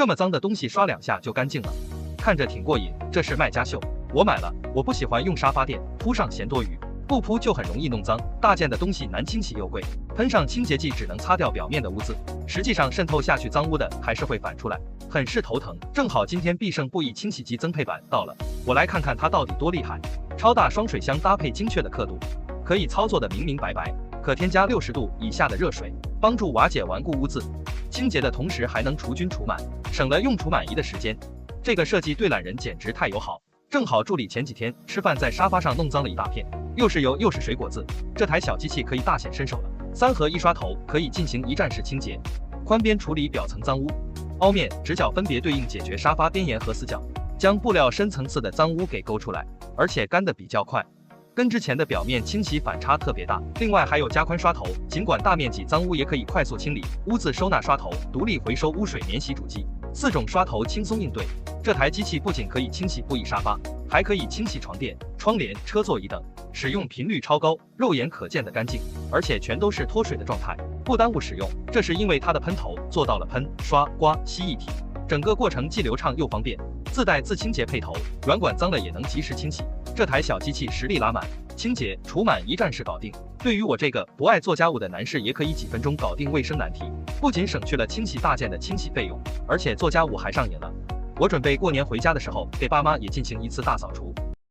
这么脏的东西刷2下就干净了，看着挺过瘾。这是卖家秀，我买了。我不喜欢用沙发垫，铺上嫌多余，不铺就很容易弄脏。大件的东西难清洗又贵，喷上清洁剂只能擦掉表面的污渍，实际上渗透下去脏污的还是会反出来，很是头疼。正好今天必胜布艺清洗机增配版到了，我来看看它到底多厉害。超大双水箱搭配精确的刻度，可以操作的明明白白，可添加60度以下的热水，帮助瓦解顽固污渍。清洁的同时还能除菌除螨，省了用除螨仪的时间。这个设计对懒人简直太友好。正好助理前几天吃饭在沙发上弄脏了一大片，又是油又是水果渍，这台小机器可以大显身手了。3盒1刷头可以进行一站式清洁，宽边处理表层脏污，凹面、直角分别对应解决沙发边沿和死角，将布料深层次的脏污给勾出来，而且干得比较快，跟之前的表面清洗反差特别大。另外还有加宽刷头，尽管大面积脏污也可以快速清理。污渍收纳刷头，独立回收污水免洗主机，4种刷头轻松应对。这台机器不仅可以清洗布艺沙发，还可以清洗床垫、窗帘、车座椅等，使用频率超高，肉眼可见的干净，而且全都是脱水的状态，不耽误使用。这是因为它的喷头做到了喷、刷、刮、吸一体，整个过程既流畅又方便，自带自清洁配头，软管脏了也能及时清洗。这台小机器实力拉满，清洁除螨一站式搞定。对于我这个不爱做家务的男士，也可以几分钟搞定卫生难题，不仅省去了清洗大件的清洗费用，而且做家务还上瘾了。我准备过年回家的时候给爸妈也进行一次大扫除。